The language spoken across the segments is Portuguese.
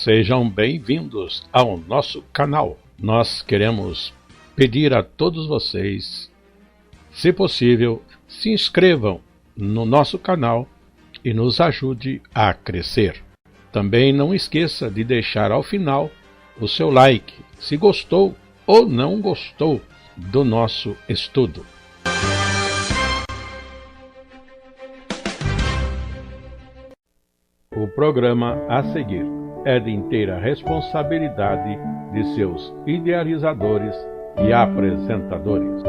Sejam bem-vindos ao nosso canal. Nós queremos pedir a todos vocês, se possível, se inscrevam no nosso canal e nos ajude a crescer. Também não esqueça de deixar ao final o seu like, se gostou ou não gostou do nosso estudo. O programa a seguir é de inteira responsabilidade de seus idealizadores e apresentadores.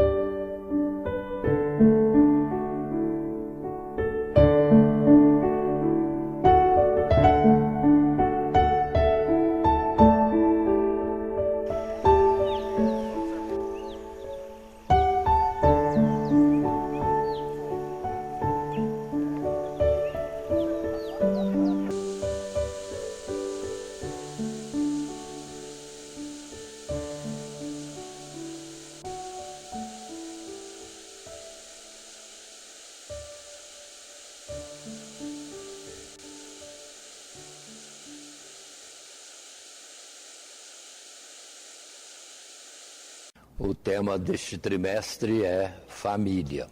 O tema deste trimestre é família.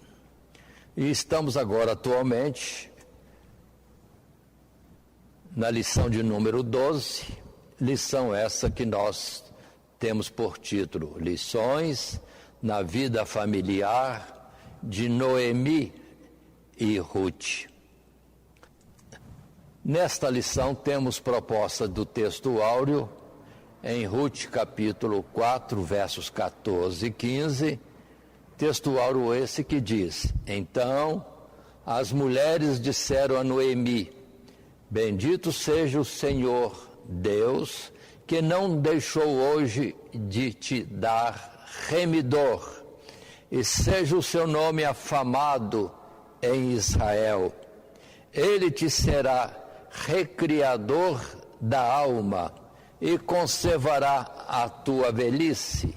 E estamos agora atualmente na lição de número 12, lição essa que nós temos por título Lições na vida familiar de Noemi e Ruth. Nesta lição temos proposta do texto áureo em Ruth capítulo 4, versos 14 e 15, texto áureo esse que diz: Então as mulheres disseram a Noemi: Bendito seja o Senhor Deus, que não deixou hoje de te dar remidor, e seja o seu nome afamado em Israel. Ele te será recriador da alma, e conservará a tua velhice,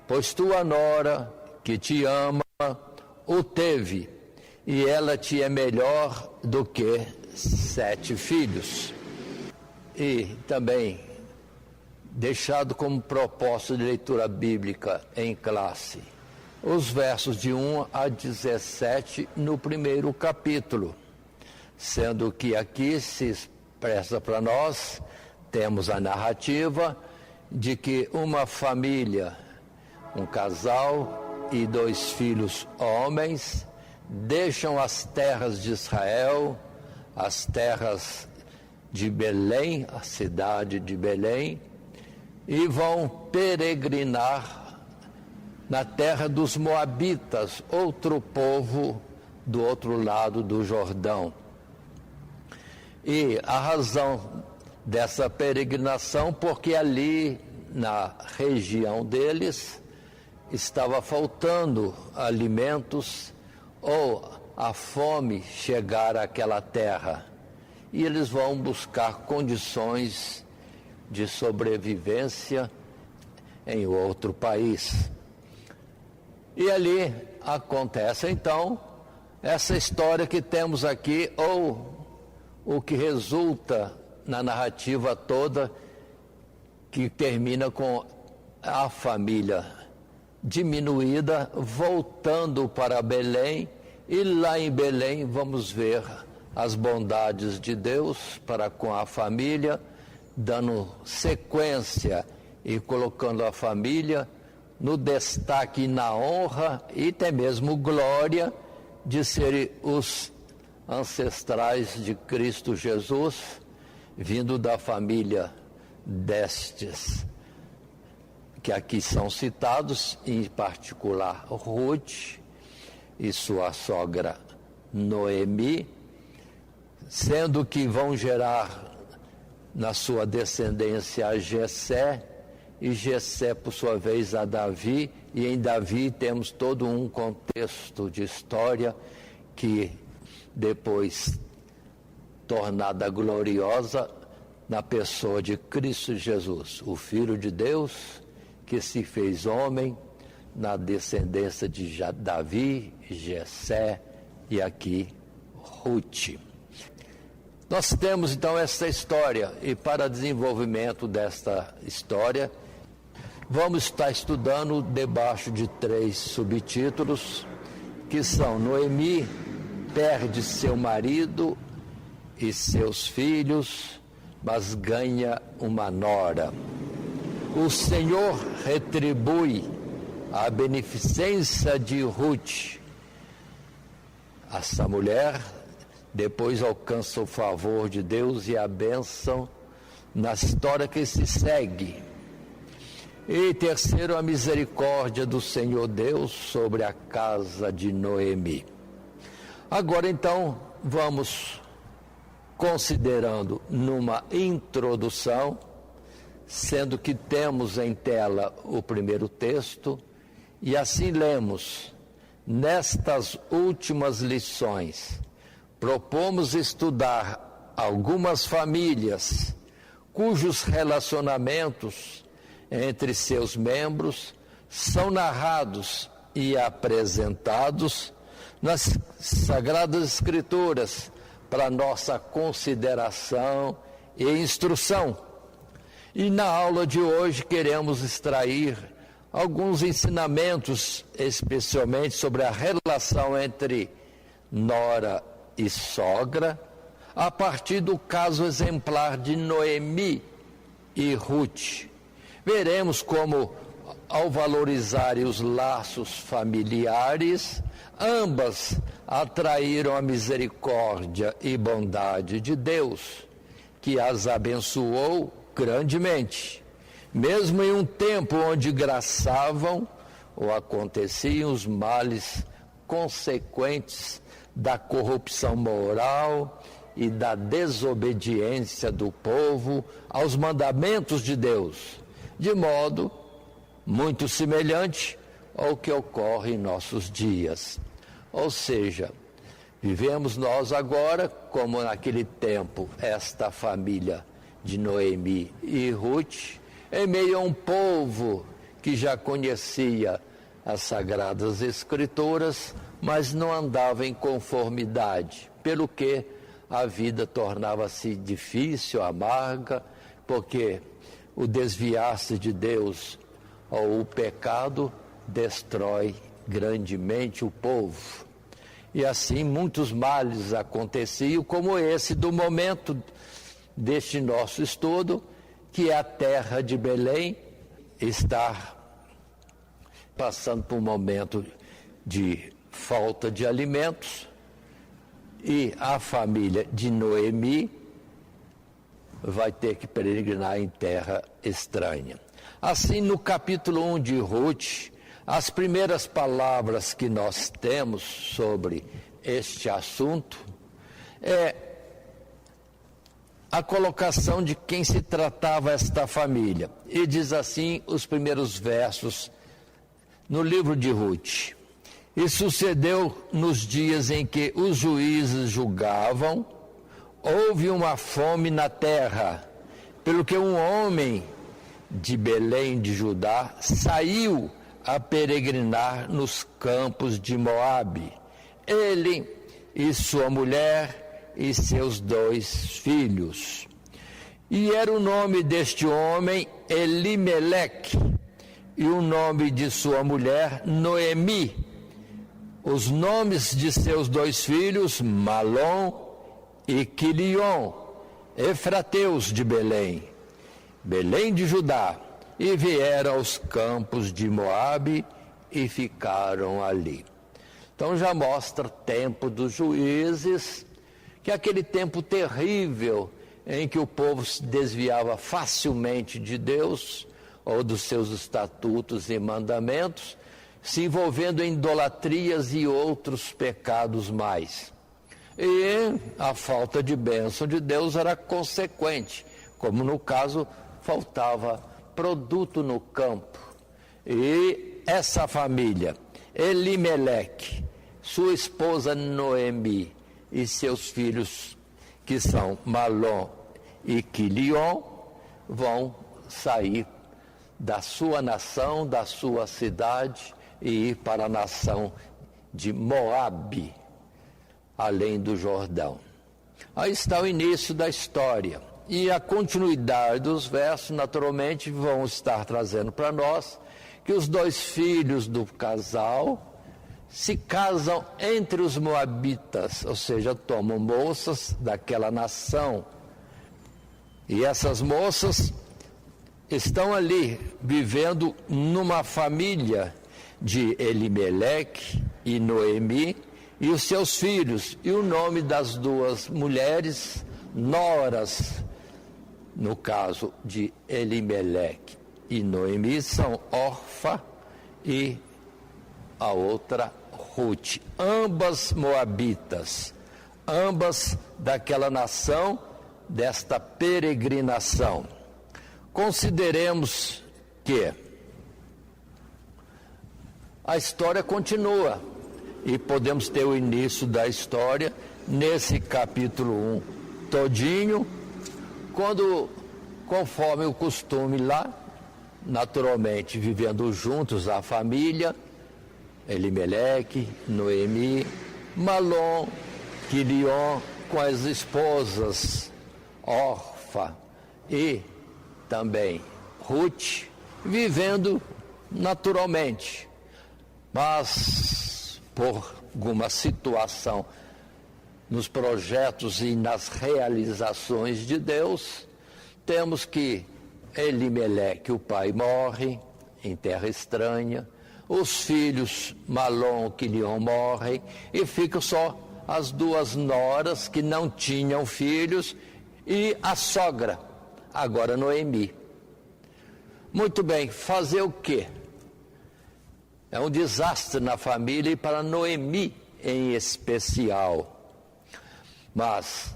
pois tua nora, que te ama, o teve, e ela te é melhor do que 7 filhos. E também, deixado como propósito de leitura bíblica em classe, os versos de 1 a 17 no primeiro capítulo, sendo que aqui se expressa para nós. Temos a narrativa de que uma família, um casal e 2 filhos homens, deixam as terras de Israel, as terras de Belém, a cidade de Belém, e vão peregrinar na terra dos Moabitas, outro povo do outro lado do Jordão. E a razão dessa peregrinação, porque ali na região deles estava faltando alimentos ou a fome chegar àquela terra. E eles vão buscar condições de sobrevivência em outro país. E ali acontece então essa história que temos aqui, ou o que resulta na narrativa toda, que termina com a família diminuída, voltando para Belém, e lá em Belém vamos ver as bondades de Deus para com a família, dando sequência e colocando a família no destaque e na honra, e até mesmo glória, de serem os ancestrais de Cristo Jesus, vindo da família destes, que aqui são citados, em particular Ruth e sua sogra Noemi, sendo que vão gerar na sua descendência a Jessé, e Jessé, por sua vez, a Davi, e em Davi temos todo um contexto de história que depois tornada gloriosa na pessoa de Cristo Jesus, o Filho de Deus, que se fez homem na descendência de Davi, Jessé e aqui Ruth. Nós temos então essa história, e para desenvolvimento desta história, vamos estar estudando debaixo de 3 subtítulos, que são: Noemi perde seu marido e seus filhos, mas ganha uma nora. O Senhor retribui a beneficência de Ruth. Essa mulher depois alcança o favor de Deus e a bênção na história que se segue. E terceiro, a misericórdia do Senhor Deus sobre a casa de Noemi. Agora então, vamos considerando numa introdução, sendo que temos em tela o primeiro texto, e assim lemos: nestas últimas lições, propomos estudar algumas famílias cujos relacionamentos entre seus membros são narrados e apresentados nas Sagradas Escrituras para nossa consideração e instrução. E na aula de hoje queremos extrair alguns ensinamentos, especialmente sobre a relação entre nora e sogra, a partir do caso exemplar de Noemi e Ruth. Veremos como, ao valorizarem os laços familiares, ambas atraíram a misericórdia e bondade de Deus, que as abençoou grandemente, mesmo em um tempo onde graçavam ou aconteciam os males consequentes da corrupção moral e da desobediência do povo aos mandamentos de Deus, de modo muito semelhante ao que ocorre em nossos dias. Ou seja, vivemos nós agora, como naquele tempo, esta família de Noemi e Ruth, em meio a um povo que já conhecia as Sagradas Escrituras, mas não andava em conformidade, pelo que a vida tornava-se difícil, amarga, porque o desviar-se de Deus ou o pecado destrói grandemente o povo. E assim muitos males aconteciam, como esse do momento deste nosso estudo, que é a terra de Belém está passando por um momento de falta de alimentos, e a família de Noemi vai ter que peregrinar em terra estranha. Assim, no capítulo 1 de Ruth, as primeiras palavras que nós temos sobre este assunto é a colocação de quem se tratava esta família. E diz assim os primeiros versos no livro de Ruth: e sucedeu nos dias em que os juízes julgavam, houve uma fome na terra, pelo que um homem de Belém de Judá saiu a peregrinar nos campos de Moabe, ele e sua mulher e seus 2 filhos. E era o nome deste homem Elimeleque, e o nome de sua mulher Noemi. Os nomes de seus 2 filhos, Malom e Quilion, efrateus de Belém, Belém de Judá, e vieram aos campos de Moabe e ficaram ali. Então já mostra o tempo dos juízes, que é aquele tempo terrível em que o povo se desviava facilmente de Deus ou dos seus estatutos e mandamentos, se envolvendo em idolatrias e outros pecados mais. E a falta de bênção de Deus era consequente, como no caso faltava produto no campo. E essa família, Elimeleque, sua esposa Noemi e seus filhos, que são Malom e Quilion, vão sair da sua nação, da sua cidade, e ir para a nação de Moabe, além do Jordão. Aí está o início da história. E a continuidade dos versos, naturalmente, vão estar trazendo para nós que os dois filhos do casal se casam entre os moabitas, ou seja, tomam moças daquela nação. E essas moças estão ali vivendo numa família de Elimeleque e Noemi e os seus filhos. E o nome das duas mulheres, noras, no caso de Elimeleque e Noemi, são Orfa e a outra Ruth, ambas moabitas, ambas daquela nação, desta peregrinação. Consideremos que a história continua e podemos ter o início da história nesse capítulo 1 todinho, quando, conforme o costume lá, naturalmente vivendo juntos a família, Elimeleque, Noemi, Malom, Quilion com as esposas Orfa e também Ruth, vivendo naturalmente, mas por alguma situação nos projetos e nas realizações de Deus, temos que Elimeleque, o pai, morre em terra estranha, os filhos Malom e Quilion morrem e ficam só as duas noras que não tinham filhos e a sogra, agora Noemi. Muito bem, fazer o quê? É um desastre na família e para Noemi em especial. Mas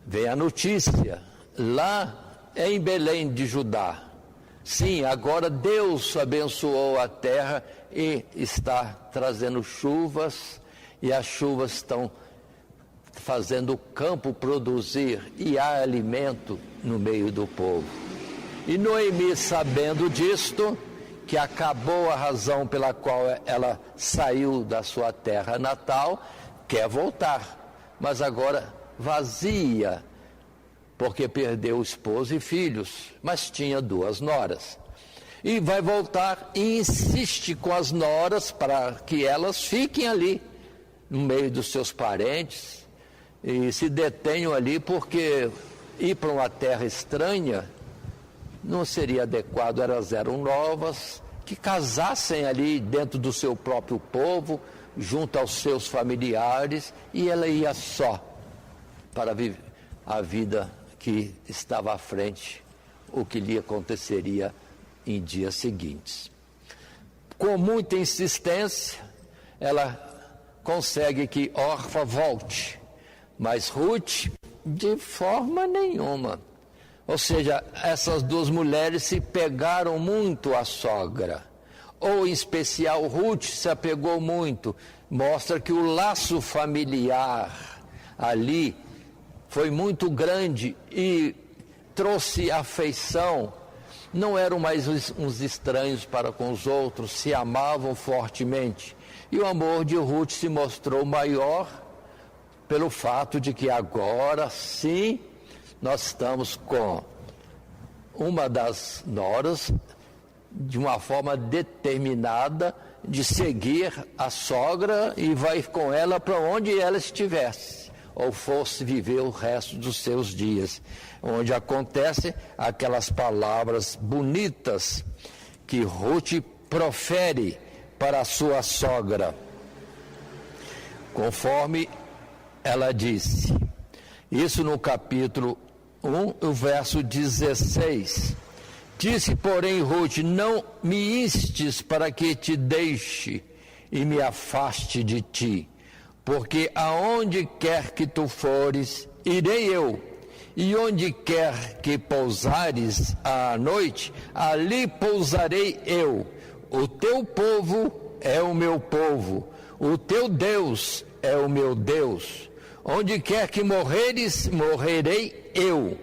vem a notícia, lá em Belém de Judá, sim, agora Deus abençoou a terra e está trazendo chuvas, e as chuvas estão fazendo o campo produzir, e há alimento no meio do povo. E Noemi, sabendo disto, que acabou a razão pela qual ela saiu da sua terra natal, quer voltar, mas agora vazia, porque perdeu esposo e filhos, mas tinha duas noras. E vai voltar e insiste com as noras para que elas fiquem ali, no meio dos seus parentes, e se detenham ali, porque ir para uma terra estranha não seria adequado. Elas eram novas, que casassem ali dentro do seu próprio povo, junto aos seus familiares, e ela ia só para viver a vida que estava à frente, o que lhe aconteceria em dias seguintes. Com muita insistência, ela consegue que Orfa volte, mas Ruth, de forma nenhuma. Ou seja, essas duas mulheres se pegaram muito à sogra, ou em especial Ruth se apegou muito. Mostra que o laço familiar ali foi muito grande e trouxe afeição. Não eram mais uns estranhos para com os outros, se amavam fortemente. E o amor de Ruth se mostrou maior pelo fato de que agora sim nós estamos com uma das noras de uma forma determinada de seguir a sogra e vai com ela para onde ela estivesse, ou fosse viver o resto dos seus dias, onde acontecem aquelas palavras bonitas que Ruth profere para a sua sogra, conforme ela disse. Isso no capítulo 1, o verso 16. Disse, porém, Ruth: não me instes para que te deixe e me afaste de ti, porque aonde quer que tu fores, irei eu, e onde quer que pousares à noite, ali pousarei eu. O teu povo é o meu povo, o teu Deus é o meu Deus. Onde quer que morreres, morrerei eu,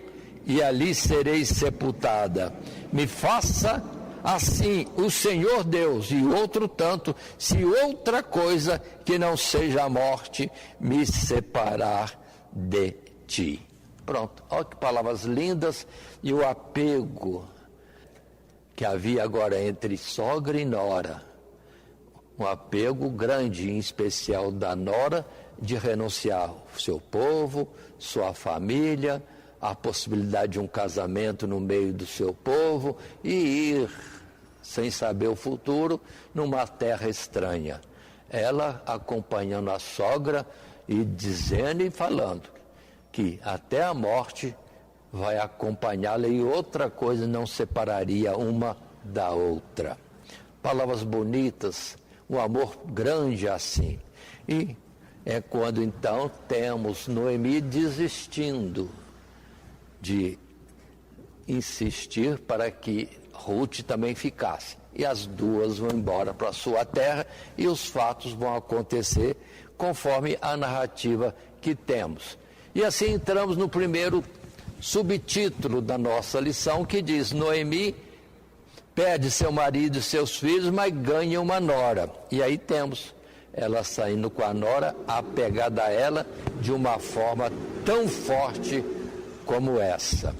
e ali serei sepultada. Me faça assim o Senhor Deus, e outro tanto, se outra coisa que não seja a morte me separar de ti. Pronto, olha que palavras lindas, e o apego que havia agora entre sogra e nora. Um apego grande, em especial da nora, de renunciar ao seu povo, sua família, a possibilidade de um casamento no meio do seu povo e ir, sem saber o futuro, numa terra estranha. Ela acompanhando a sogra e dizendo e falando que até a morte vai acompanhá-la e outra coisa não separaria uma da outra. Palavras bonitas, um amor grande assim. E é quando então temos Noemi desistindo de insistir para que Ruth também ficasse. E as duas vão embora para a sua terra e os fatos vão acontecer conforme a narrativa que temos. E assim entramos no primeiro subtítulo da nossa lição, que diz: Noemi perde seu marido e seus filhos, mas ganha uma nora. E aí temos ela saindo com a nora, apegada a ela de uma forma tão forte como essa.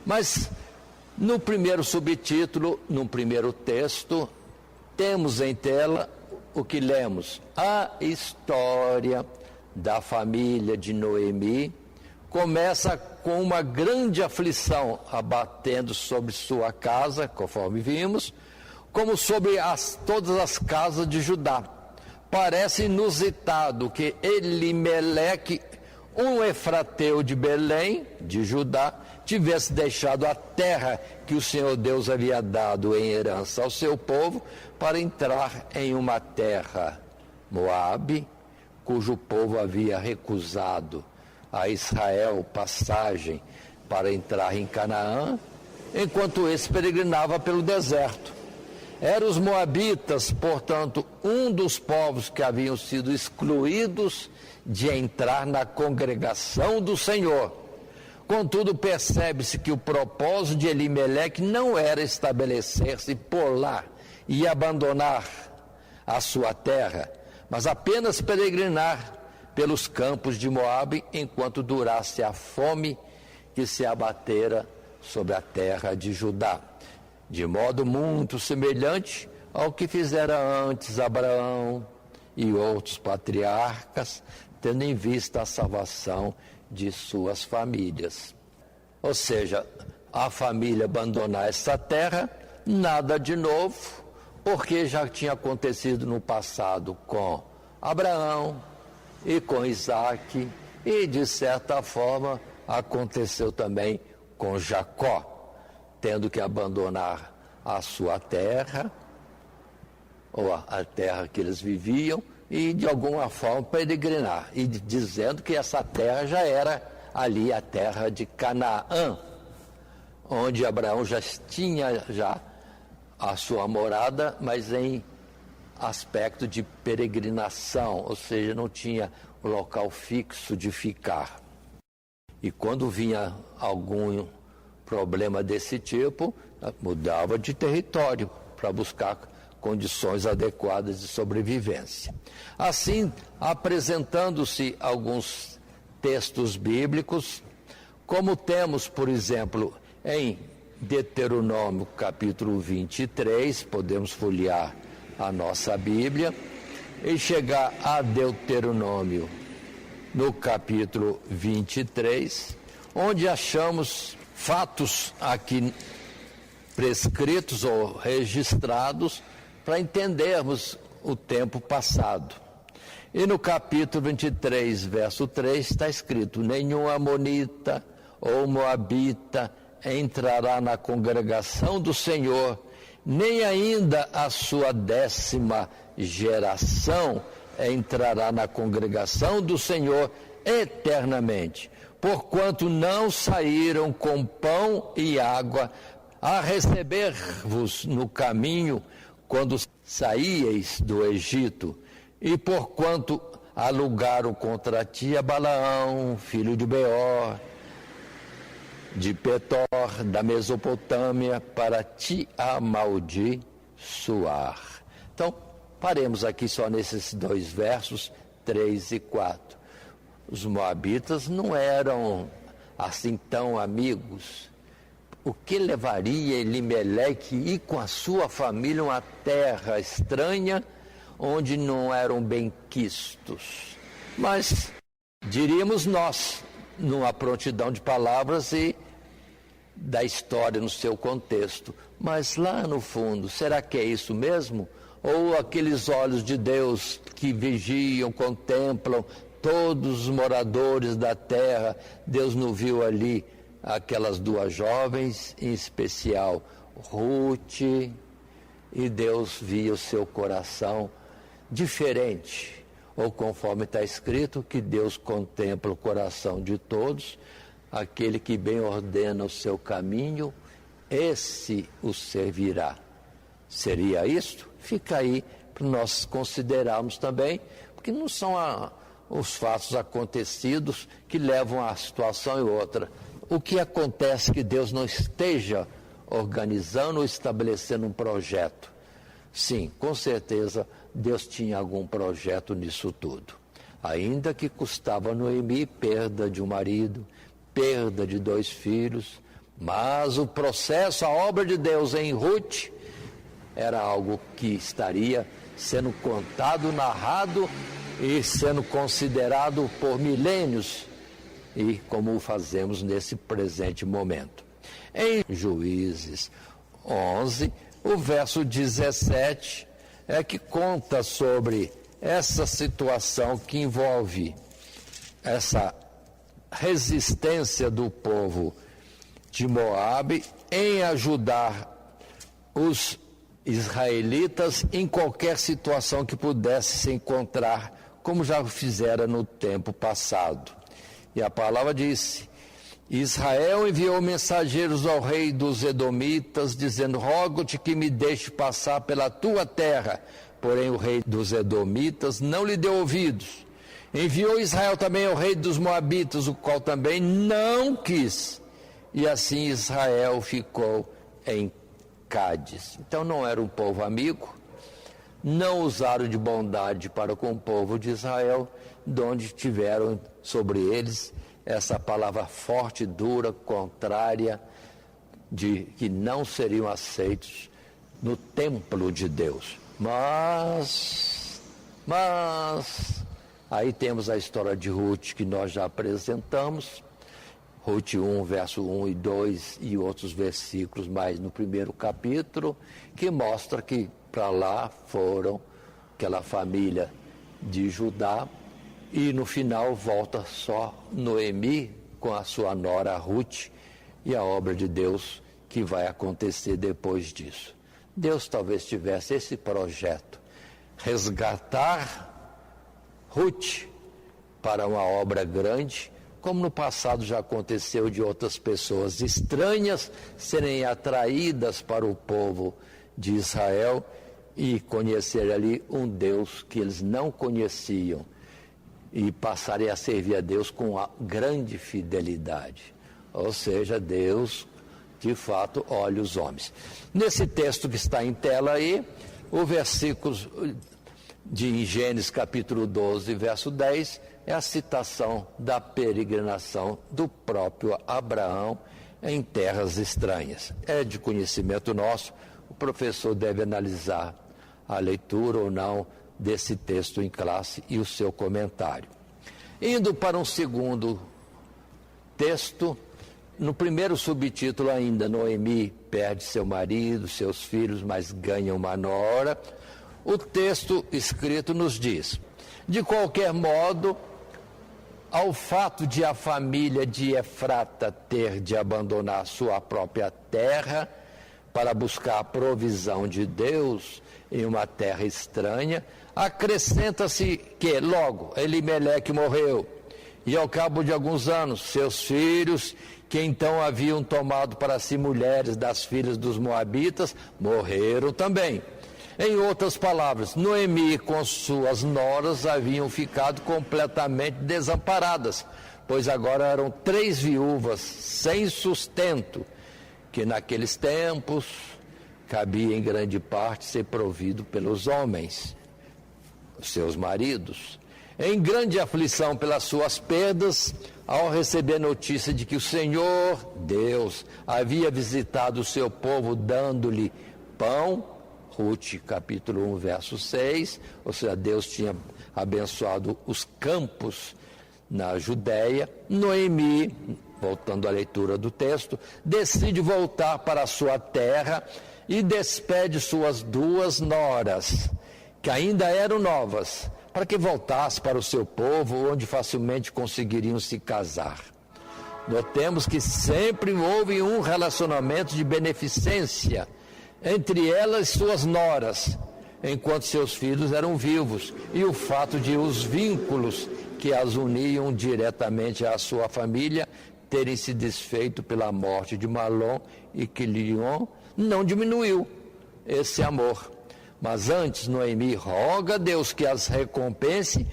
Mas no primeiro subtítulo, no primeiro texto, temos em tela o que lemos: a história da família de Noemi começa com uma grande aflição abatendo sobre sua casa, conforme vimos, como sobre todas as casas de Judá. Parece inusitado que Elimeleque, um efrateu de Belém, de Judá, tivesse deixado a terra que o Senhor Deus havia dado em herança ao seu povo para entrar em uma terra, Moabe, cujo povo havia recusado a Israel passagem para entrar em Canaã, enquanto esse peregrinava pelo deserto. Eram os moabitas, portanto, um dos povos que haviam sido excluídos de entrar na congregação do Senhor. Contudo, percebe-se que o propósito de Elimeleque não era estabelecer-se por lá e abandonar a sua terra, mas apenas peregrinar pelos campos de Moabe enquanto durasse a fome que se abatera sobre a terra de Judá, de modo muito semelhante ao que fizera antes Abraão e outros patriarcas, tendo em vista a salvação de suas famílias. Ou seja, a família abandonar essa terra, nada de novo, porque já tinha acontecido no passado com Abraão e com Isaac, e de certa forma aconteceu também com Jacó, tendo que abandonar a sua terra, ou a terra que eles viviam, e de alguma forma peregrinar, e dizendo que essa terra já era ali a terra de Canaã, onde Abraão já tinha a sua morada, mas em aspecto de peregrinação, ou seja, não tinha um local fixo de ficar. E quando vinha algum problema desse tipo, mudava de território para buscar condições adequadas de sobrevivência. Assim, apresentando-se alguns textos bíblicos, como temos, por exemplo, em Deuteronômio capítulo 23, podemos folhear a nossa Bíblia e chegar a Deuteronômio no capítulo 23, onde achamos fatos aqui prescritos ou registrados para entendermos o tempo passado. E no capítulo 23, verso 3, está escrito: nenhum amonita ou moabita entrará na congregação do Senhor, nem ainda a sua 10ª geração entrará na congregação do Senhor eternamente, porquanto não saíram com pão e água a receber-vos no caminho quando saíeis do Egito, e porquanto alugaram contra ti a Balaão, filho de Beor, de Petor, da Mesopotâmia, para te amaldiçoar. Então, paremos aqui só nesses 2 versos, 3 e 4. Os moabitas não eram assim tão amigos. O que levaria Elimeleque a ir com a sua família a uma terra estranha, onde não eram benquistos? Mas, diríamos nós, numa prontidão de palavras e da história no seu contexto. Mas lá no fundo, será que é isso mesmo? Ou aqueles olhos de Deus que vigiam, contemplam todos os moradores da terra, Deus não viu ali aquelas duas jovens, em especial Ruth, e Deus via o seu coração diferente, ou conforme está escrito, que Deus contempla o coração de todos, aquele que bem ordena o seu caminho, esse o servirá. Seria isto? Fica aí para nós considerarmos também, porque não são os fatos acontecidos que levam a situação e outra. O que acontece que Deus não esteja organizando ou estabelecendo um projeto? Sim, com certeza Deus tinha algum projeto nisso tudo. Ainda que custava a Noemi perda de um marido, perda de 2 filhos, mas o processo, a obra de Deus em Ruth, era algo que estaria sendo contado, narrado e sendo considerado por milênios, e como o fazemos nesse presente momento. Em Juízes 11, o verso 17 é que conta sobre essa situação que envolve essa resistência do povo de Moabe em ajudar os israelitas em qualquer situação que pudesse se encontrar, como já fizera no tempo passado. E a palavra disse: Israel enviou mensageiros ao rei dos Edomitas, dizendo: rogo-te que me deixe passar pela tua terra. Porém o rei dos Edomitas não lhe deu ouvidos. Enviou Israel também ao rei dos Moabitas, o qual também não quis. E assim Israel ficou em Cádiz. Então não era um povo amigo, não usaram de bondade para com o povo de Israel, de onde tiveram sobre eles essa palavra forte, dura, contrária, de que não seriam aceitos no templo de Deus. Mas, aí temos a história de Ruth, que nós já apresentamos, Ruth 1, verso 1 e 2 e outros versículos mais no primeiro capítulo, que mostra que para lá foram aquela família de Judá, e no final volta só Noemi com a sua nora Ruth e a obra de Deus que vai acontecer depois disso. Deus talvez tivesse esse projeto, resgatar Ruth para uma obra grande, como no passado já aconteceu de outras pessoas estranhas serem atraídas para o povo de Israel e conhecer ali um Deus que eles não conheciam e passarem a servir a Deus com a grande fidelidade. Ou seja, Deus, de fato, olha os homens. Nesse texto que está em tela aí, o versículo de Gênesis capítulo 12, verso 10, é a citação da peregrinação do próprio Abraão em terras estranhas. É de conhecimento nosso, o professor deve analisar a leitura ou não desse texto em classe e o seu comentário. Indo para um segundo texto, no primeiro subtítulo ainda, Noemi perde seu marido, seus filhos, mas ganha uma nora. O texto escrito nos diz: de qualquer modo, ao fato de a família de Efrata ter de abandonar sua própria terra para buscar a provisão de Deus em uma terra estranha, acrescenta-se que logo Elimeleque morreu, e ao cabo de alguns anos seus filhos, que então haviam tomado para si mulheres das filhas dos moabitas, morreram também. Em outras palavras, Noemi com suas noras haviam ficado completamente desamparadas, pois agora eram 3 viúvas sem sustento, que naqueles tempos cabia em grande parte ser provido pelos homens, seus maridos. em grande aflição pelas suas perdas, ao receber notícia de que o Senhor Deus havia visitado o seu povo dando-lhe pão, Ruth capítulo 1, verso 6, ou seja, Deus tinha abençoado os campos na Judéia, Noemi, voltando à leitura do texto, decide voltar para a sua terra e despede suas 2 noras, que ainda eram novas, para que voltasse para o seu povo, onde facilmente conseguiriam se casar. Notemos que sempre houve um relacionamento de beneficência entre elas e suas noras, enquanto seus filhos eram vivos, e o fato de os vínculos que as uniam diretamente à sua família terem se desfeito pela morte de Malom e Quilion não diminuiu esse amor. Mas antes, Noemi roga a Deus que as recompense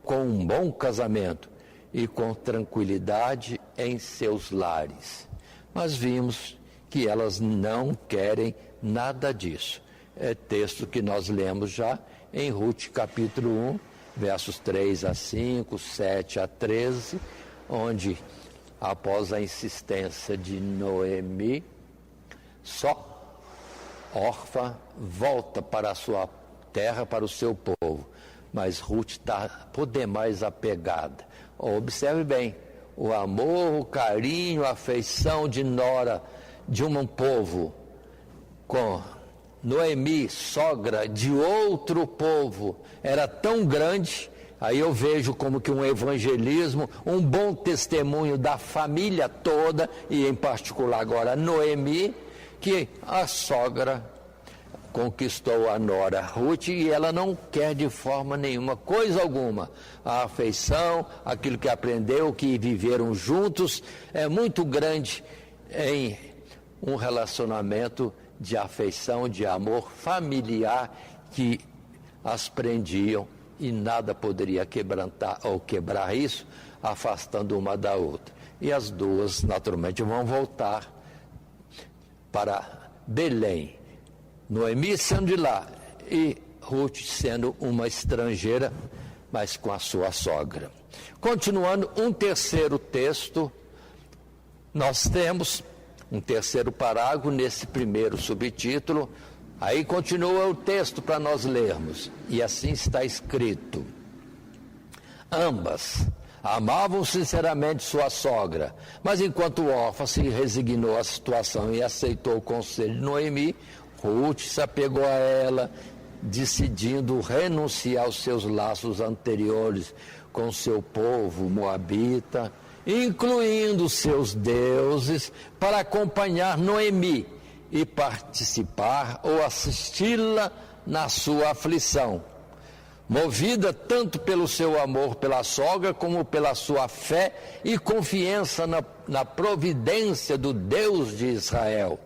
com um bom casamento e com tranquilidade em seus lares. Mas vimos que elas não querem nada disso. É texto que nós lemos já em Ruth capítulo 1, versos 3 a 5, 7 a 13, onde, após a insistência de Noemi, só Orfa volta para a sua terra, para o seu povo. Mas Ruth está por demais apegada. Observe bem, o amor, o carinho, a afeição de nora de um povo com Noemi, sogra de outro povo, era tão grande. Aí eu vejo como que um evangelismo, um bom testemunho da família toda, e em particular agora Noemi, que a sogra conquistou a nora Ruth e ela não quer de forma nenhuma, coisa alguma, a afeição, aquilo que aprendeu, que viveram juntos, é muito grande em um relacionamento de afeição, de amor familiar que as prendiam e nada poderia quebrantar ou quebrar isso, afastando uma da outra. E as duas, naturalmente, vão voltar para Belém. Noemi sendo de lá e Ruth sendo uma estrangeira, mas com a sua sogra. Continuando, um terceiro texto, nós temos um terceiro parágrafo nesse primeiro subtítulo. Aí continua o texto para nós lermos, e assim está escrito: ambas amavam sinceramente sua sogra, mas enquanto Orfa se resignou à situação e aceitou o conselho de Noemi, Ruth se apegou a ela, decidindo renunciar aos seus laços anteriores com seu povo moabita, incluindo seus deuses, para acompanhar Noemi e participar ou assisti-la na sua aflição. Movida tanto pelo seu amor pela sogra, como pela sua fé e confiança na providência do Deus de Israel,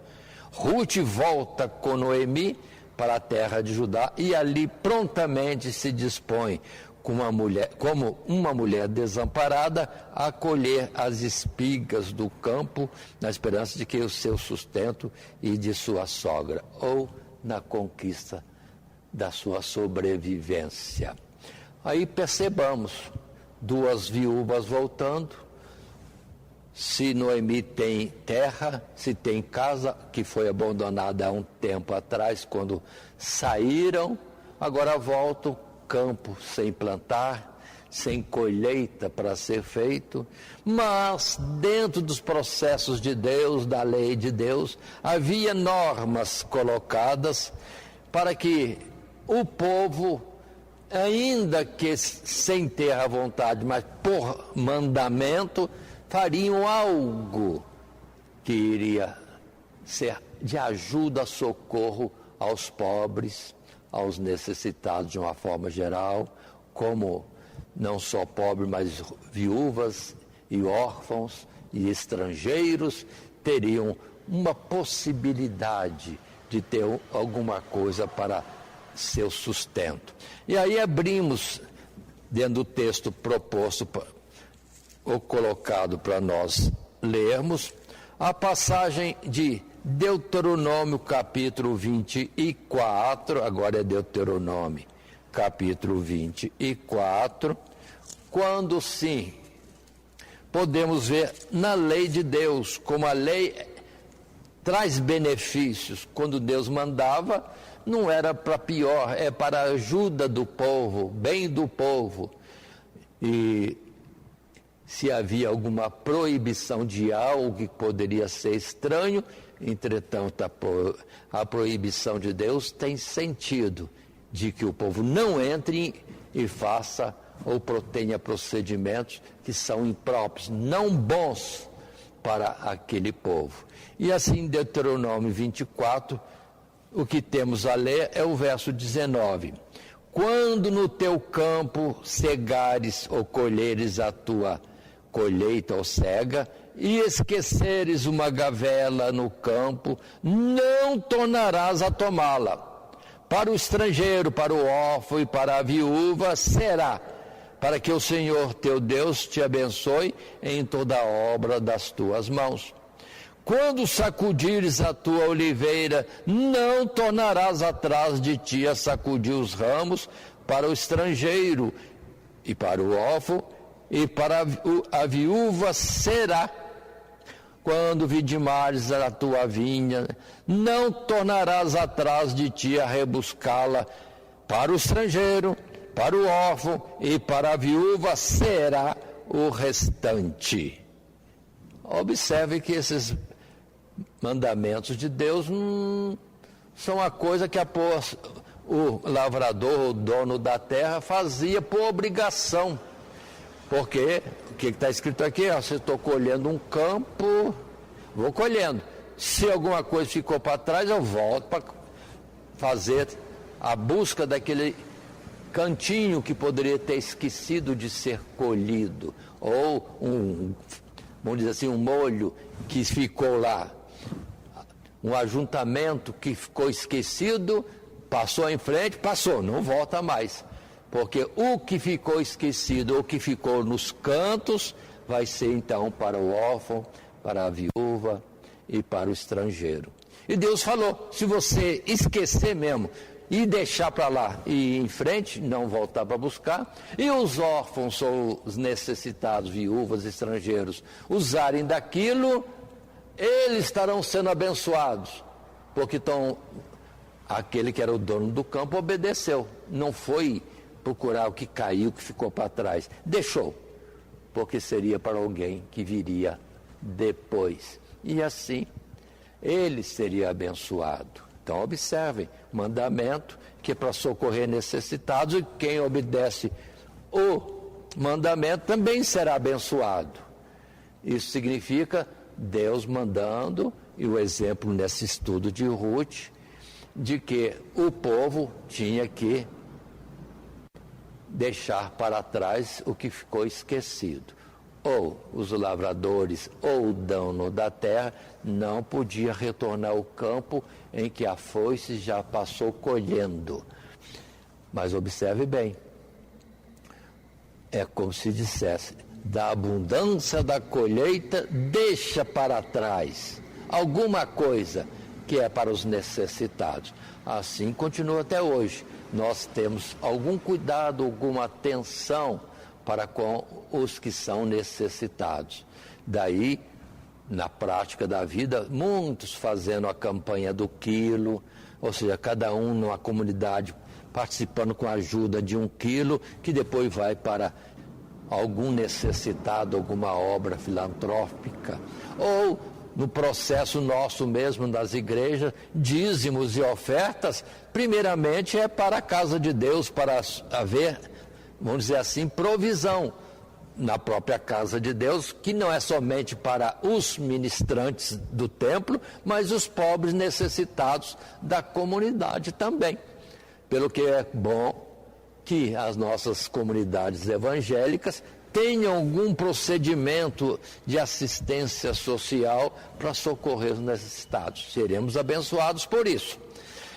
Ruth volta com Noemi para a terra de Judá e ali prontamente se dispõe, como uma mulher desamparada, a colher as espigas do campo, na esperança de que o seu sustento e de sua sogra, ou na conquista da sua sobrevivência. Aí percebamos, 2 viúvas voltando. Se Noemi tem terra, se tem casa, que foi abandonada há um tempo atrás, quando saíram, agora voltam, campo sem plantar, sem colheita para ser feito, mas dentro dos processos de Deus, da lei de Deus, havia normas colocadas para que o povo, ainda que sem ter a vontade, mas por mandamento, fariam algo que iria ser de ajuda, socorro aos pobres, aos necessitados de uma forma geral, como não só pobres, mas viúvas e órfãos e estrangeiros teriam uma possibilidade de ter alguma coisa para seu sustento. E aí abrimos, dentro do texto proposto ou colocado para nós lermos, a passagem de Deuteronômio capítulo 24, agora é Deuteronômio, capítulo 24, quando sim podemos ver na lei de Deus, como a lei traz benefícios. Quando Deus mandava, não era para pior, é para a ajuda do povo, bem do povo. E se havia alguma proibição de algo que poderia ser estranho, entretanto a proibição de Deus tem sentido de que o povo não entre e faça ou tenha procedimentos que são impróprios, não bons para aquele povo. E assim, em Deuteronômio 24, o que temos a ler é o verso 19. Quando no teu campo cegares ou colheres a tua colheita ou cega, e esqueceres uma gavela no campo, não tornarás a tomá-la. Para o estrangeiro, para o órfão e para a viúva será, para que o Senhor teu Deus te abençoe em toda a obra das tuas mãos. Quando sacudires a tua oliveira, não tornarás atrás de ti a sacudir os ramos. Para o estrangeiro e para o órfão e para a viúva será. Quando vidimares a tua vinha, não tornarás atrás de ti a rebuscá-la. Para o estrangeiro, para o órfão e para a viúva será o restante. Observe que esses mandamentos de Deus são a coisa que o lavrador, o dono da terra, fazia por obrigação. Porque o que está escrito aqui? Se estou colhendo um campo, vou colhendo. Se alguma coisa ficou para trás, eu volto para fazer a busca daquele cantinho que poderia ter esquecido de ser colhido, ou vamos dizer assim, um molho que ficou lá, um ajuntamento que ficou esquecido, passou em frente, passou, não volta mais, porque o que ficou esquecido, o que ficou nos cantos, vai ser então para o órfão, para a viúva e para o estrangeiro. E Deus falou, se você esquecer mesmo, e deixar para lá e ir em frente, não voltar para buscar, e os órfãos ou os necessitados, viúvas, estrangeiros, usarem daquilo, eles estarão sendo abençoados, porque aquele que era o dono do campo obedeceu, não foi procurar o que caiu, o que ficou para trás, deixou, porque seria para alguém que viria depois, e assim ele seria abençoado. Então observem, mandamento que é para socorrer necessitados, e quem obedece o mandamento também será abençoado. Isso significa Deus mandando, e o exemplo nesse estudo de Ruth, de que o povo tinha que deixar para trás o que ficou esquecido. Ou os lavradores ou o dono da terra não podia retornar ao campo em que a foice já passou colhendo. Mas observe bem, é como se dissesse, da abundância da colheita deixa para trás alguma coisa que é para os necessitados. Assim continua até hoje. Nós temos algum cuidado, alguma atenção para com os que são necessitados. Daí, na prática da vida, muitos fazendo a campanha do quilo, ou seja, cada um numa comunidade participando com a ajuda de 1 quilo, que depois vai para algum necessitado, alguma obra filantrópica, ou no processo nosso mesmo das igrejas, dízimos e ofertas, primeiramente é para a casa de Deus, para haver, vamos dizer assim, provisão na própria casa de Deus, que não é somente para os ministrantes do templo, mas os pobres necessitados da comunidade também. Pelo que é bom que as nossas comunidades evangélicas tenham algum procedimento de assistência social para socorrer os necessitados. Seremos abençoados por isso.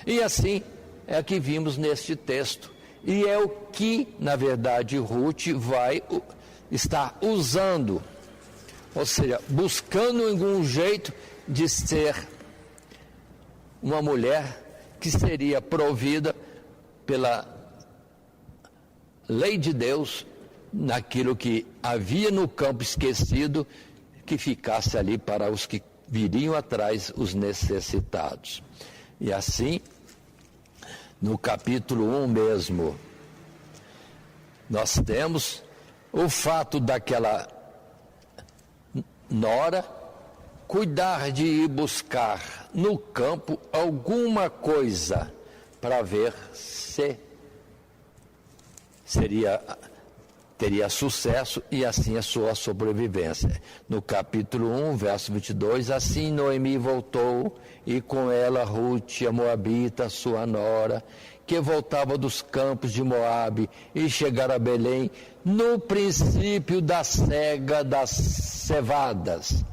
E assim é que vimos neste texto. E é o que, na verdade, Ruth vai estar usando, ou seja, buscando algum jeito de ser uma mulher que seria provida pela lei de Deus, naquilo que havia no campo esquecido, que ficasse ali para os que viriam atrás, os necessitados. E assim, no capítulo 1 mesmo, nós temos o fato daquela nora cuidar de ir buscar no campo alguma coisa para ver se teria sucesso e assim a sua sobrevivência. No capítulo 1, verso 22, assim Noemi voltou e com ela Ruth, a Moabita, sua nora, que voltava dos campos de Moabe e chegaram a Belém no princípio da cega das cevadas.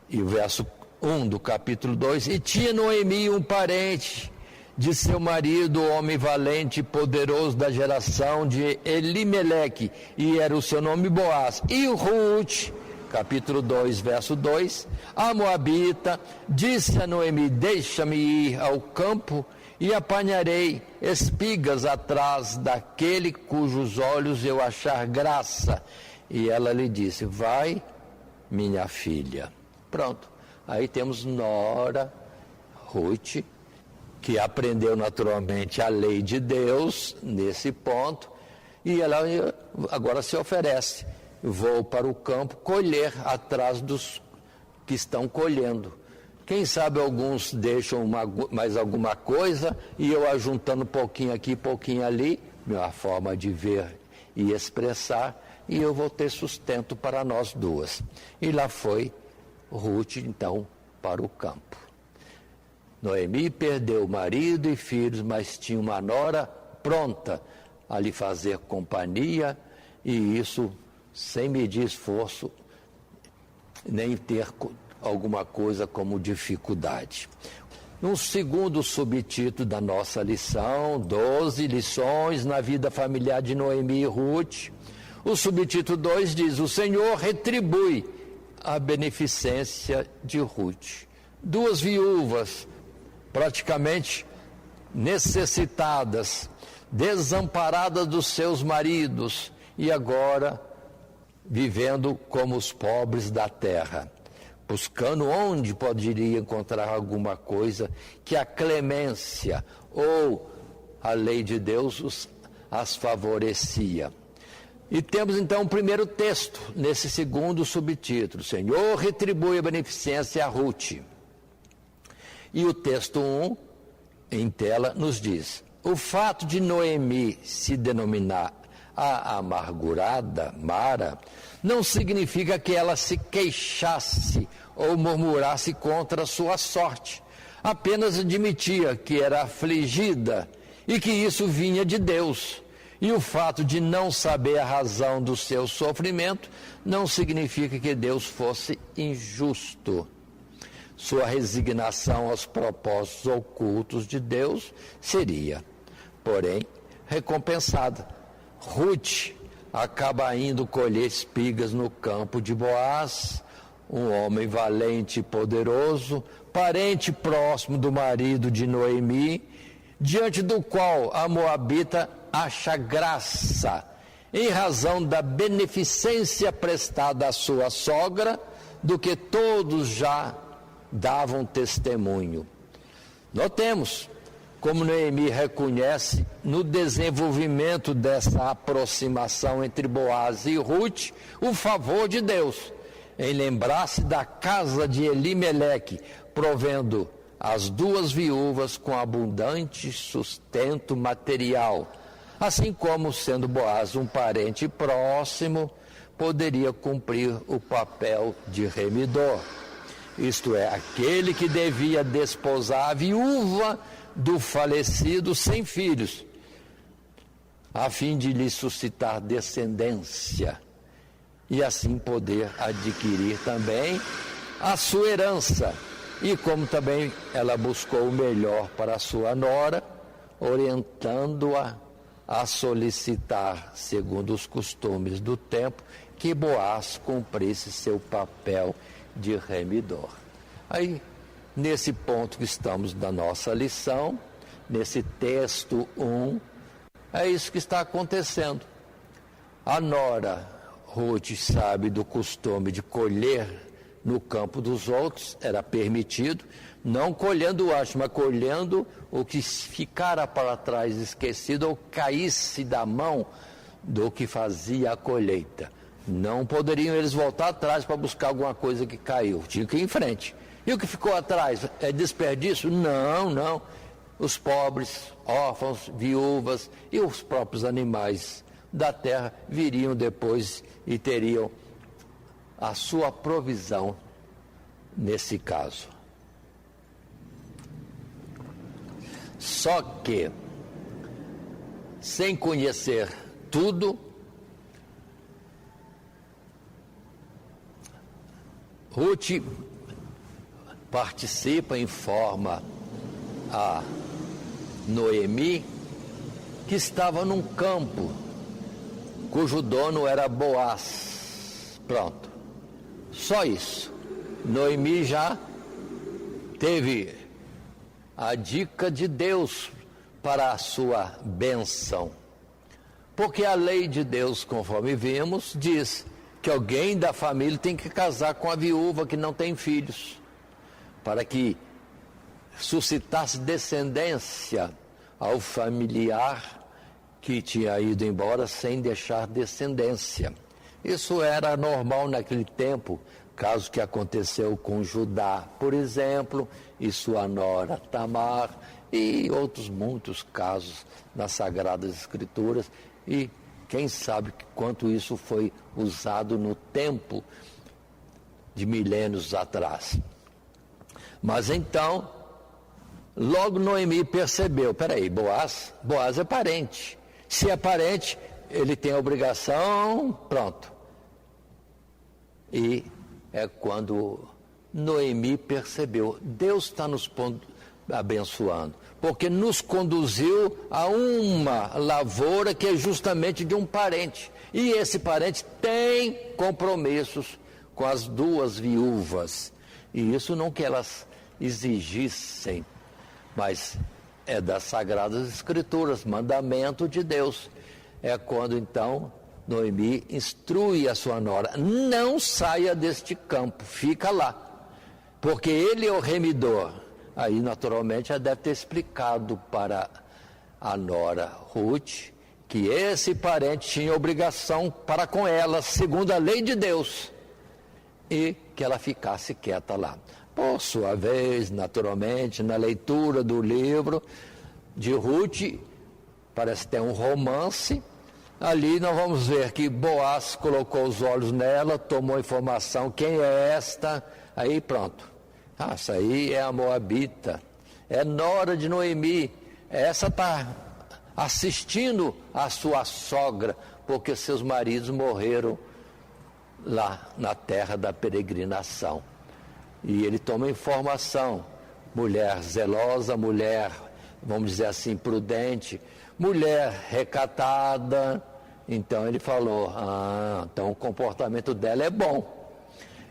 E o verso 1 do capítulo 2, e tinha Noemi um parente de seu marido, homem valente e poderoso da geração de Elimeleque, e era o seu nome Boaz. E Ruth, capítulo 2, verso 2, a Moabita, disse a Noemi, deixa-me ir ao campo e apanharei espigas atrás daquele cujos olhos eu achar graça. E ela lhe disse, vai, minha filha. Pronto, aí temos nora, Ruth, que aprendeu naturalmente a lei de Deus nesse ponto, e ela agora se oferece, vou para o campo colher atrás dos que estão colhendo. Quem sabe alguns deixam mais alguma coisa, e eu ajuntando pouquinho aqui, pouquinho ali, minha forma de ver e expressar, e eu vou ter sustento para nós duas. E lá foi Ruth, então, para o campo. Noemi perdeu marido e filhos, mas tinha uma nora pronta a lhe fazer companhia, e isso sem medir esforço, nem ter alguma coisa como dificuldade. No segundo subtítulo da nossa lição, 12 lições na vida familiar de Noemi e Ruth, o subtítulo 2 diz, o Senhor retribui a beneficência de Ruth. Duas viúvas, praticamente necessitadas, desamparadas dos seus maridos e agora vivendo como os pobres da terra, buscando onde poderia encontrar alguma coisa que a clemência ou a lei de Deus as favorecia. E temos então o primeiro texto, nesse segundo subtítulo, Senhor retribui a beneficência a Ruth. E o texto 1, em tela, nos diz, o fato de Noemi se denominar a amargurada, Mara, não significa que ela se queixasse ou murmurasse contra a sua sorte. Apenas admitia que era afligida e que isso vinha de Deus. E o fato de não saber a razão do seu sofrimento não significa que Deus fosse injusto. Sua resignação aos propósitos ocultos de Deus seria, porém, recompensada. Ruth acaba indo colher espigas no campo de Boaz, um homem valente e poderoso, parente próximo do marido de Noemi, diante do qual a Moabita acha graça, em razão da beneficência prestada à sua sogra, do que todos já davam testemunho. Notemos como Noemi reconhece no desenvolvimento dessa aproximação entre Boaz e Ruth o favor de Deus, em lembrar-se da casa de Elimeleque, provendo as duas viúvas com abundante sustento material, assim como, sendo Boaz um parente próximo, poderia cumprir o papel de remidor, isto é, aquele que devia desposar a viúva do falecido sem filhos, a fim de lhe suscitar descendência e assim poder adquirir também a sua herança. E como também ela buscou o melhor para a sua nora, orientando-a a solicitar, segundo os costumes do tempo, que Boaz cumprisse seu papel de remidor. Aí, nesse ponto que estamos da nossa lição, nesse texto 1, é isso que está acontecendo. A nora Ruth sabe do costume de colher no campo dos outros, era permitido, não colhendo o acho, mas colhendo o que ficara para trás esquecido ou caísse da mão do que fazia a colheita. Não poderiam eles voltar atrás para buscar alguma coisa que caiu, tinham que ir em frente. E o que ficou atrás é desperdício? Não, não. Os pobres, órfãos, viúvas e os próprios animais da terra viriam depois e teriam a sua provisão nesse caso. Só que, sem conhecer tudo, Ruth participa, informa a Noemi que estava num campo cujo dono era Boaz. Pronto. Só isso. Noemi já teve a dica de Deus para a sua bênção. Porque a lei de Deus, conforme vimos, diz que alguém da família tem que casar com a viúva que não tem filhos, para que suscitasse descendência ao familiar que tinha ido embora sem deixar descendência. Isso era normal naquele tempo, caso que aconteceu com Judá, por exemplo, e sua nora Tamar, e outros muitos casos nas Sagradas Escrituras, e quem sabe quanto isso foi usado no tempo de milênios atrás. Mas então, logo Noemi percebeu, peraí, Boaz é parente. Se é parente, ele tem a obrigação, pronto. E é quando Noemi percebeu, Deus está nos abençoando, porque nos conduziu a uma lavoura que é justamente de um parente. E esse parente tem compromissos com as duas viúvas. E isso não que elas exigissem, mas é das Sagradas Escrituras, mandamento de Deus. É quando então Noemi instrui a sua nora, não saia deste campo, fica lá, porque ele é o remidor. Aí naturalmente ela deve ter explicado para a nora Ruth que esse parente tinha obrigação para com ela, segundo a lei de Deus, e que ela ficasse quieta lá. Por sua vez, naturalmente, na leitura do livro de Ruth, parece ter um romance. Ali nós vamos ver que Boaz colocou os olhos nela, tomou informação, quem é esta? Aí pronto. Essa aí é a Moabita, é nora de Noemi. Essa está assistindo a sua sogra, porque seus maridos morreram lá na terra da peregrinação. E ele toma informação, mulher zelosa, mulher, vamos dizer assim, prudente, mulher recatada. Então ele falou, então o comportamento dela é bom.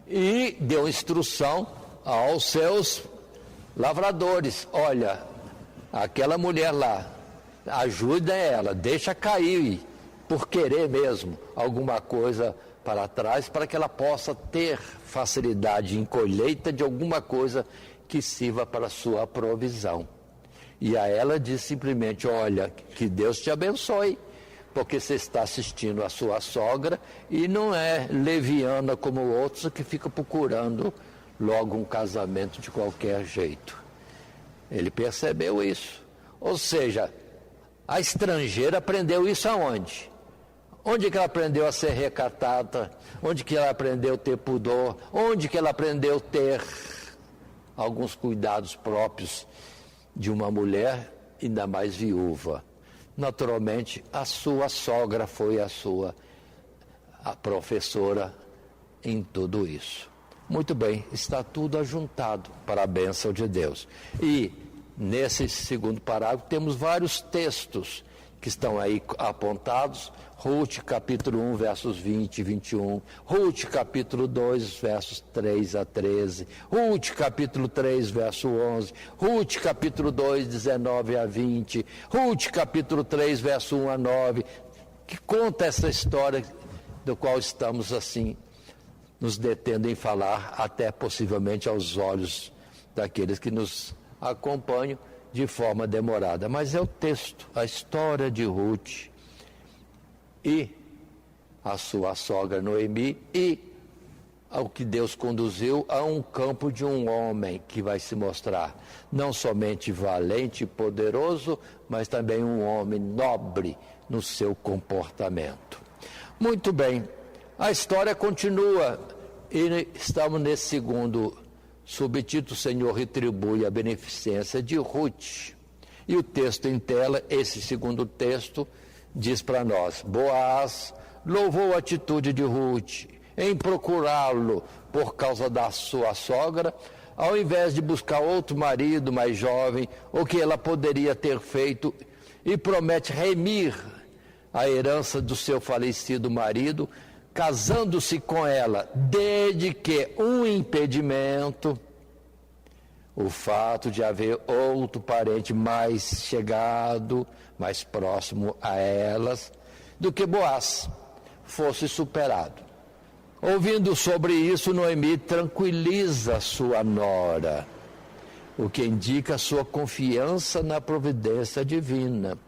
E deu instrução aos seus lavradores, olha, aquela mulher lá, ajuda ela, deixa cair, por querer mesmo, alguma coisa para trás, para que ela possa ter facilidade em colheita de alguma coisa que sirva para a sua provisão. E a ela diz simplesmente, olha, que Deus te abençoe, porque você está assistindo a sua sogra e não é leviana como outros que fica procurando logo um casamento de qualquer jeito. Ele percebeu isso. Ou seja, a estrangeira aprendeu isso aonde? Onde que ela aprendeu a ser recatada? Onde que ela aprendeu a ter pudor? Onde que ela aprendeu a ter alguns cuidados próprios de uma mulher, ainda mais viúva? Naturalmente, a sua sogra foi a professora em tudo isso. Muito bem, está tudo ajuntado para a bênção de Deus. E nesse segundo parágrafo temos vários textos que estão aí apontados. Ruth capítulo 1, versos 20 e 21, Ruth capítulo 2, versos 3 a 13, Ruth capítulo 3, verso 11, Ruth capítulo 2, 19 a 20, Ruth capítulo 3, verso 1 a 9, que conta essa história do qual estamos assim nos detendo em falar, até possivelmente aos olhos daqueles que nos acompanham de forma demorada. Mas é o texto, a história de Ruth e a sua sogra Noemi, e ao que Deus conduziu a um campo de um homem que vai se mostrar não somente valente e poderoso, mas também um homem nobre no seu comportamento. Muito bem, a história continua e estamos nesse segundo subtítulo: Senhor, retribui a beneficência de Ruth. E o texto em tela, esse segundo texto, diz para nós: Boaz louvou a atitude de Ruth em procurá-lo por causa da sua sogra, ao invés de buscar outro marido mais jovem, o que ela poderia ter feito, e promete remir a herança do seu falecido marido, casando-se com ela, desde que um impedimento, o fato de haver outro parente mais chegado, mais próximo a elas, do que Boaz, fosse superado. Ouvindo sobre isso, Noemi tranquiliza sua nora, o que indica sua confiança na providência divina.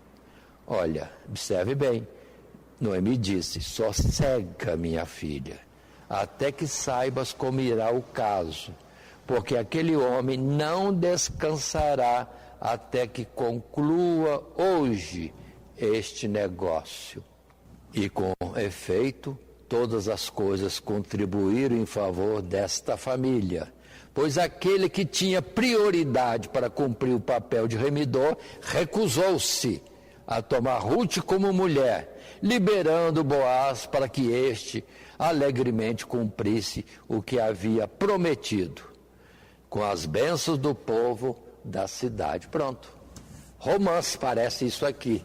Olha, observe bem, Noemi disse: sossega, minha filha, até que saibas como irá o caso, porque aquele homem não descansará até que conclua hoje este negócio. E com efeito, todas as coisas contribuíram em favor desta família, pois aquele que tinha prioridade para cumprir o papel de remidor recusou-se a tomar Ruth como mulher, liberando Boaz para que este alegremente cumprisse o que havia prometido, com as bênçãos do povo da cidade. Pronto. Romance parece isso aqui,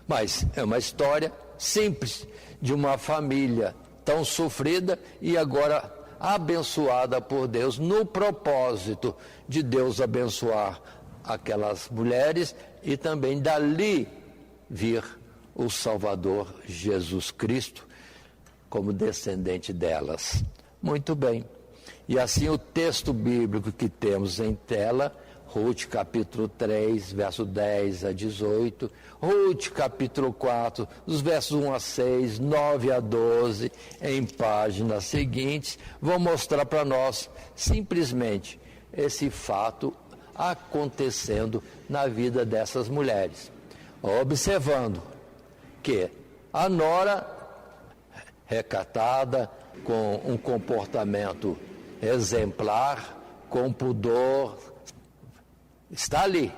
mas é uma história simples de uma família tão sofrida e agora abençoada por Deus, no propósito de Deus abençoar aquelas mulheres e também dali vir o Salvador Jesus Cristo como descendente delas. Muito bem. E assim o texto bíblico que temos em tela, Ruth capítulo 3, verso 10 a 18, Ruth capítulo 4, os versos 1 a 6, 9 a 12, em páginas seguintes, vão mostrar para nós simplesmente esse fato acontecendo na vida dessas mulheres. Observando que a nora, recatada, com um comportamento exemplar, com pudor, está ali.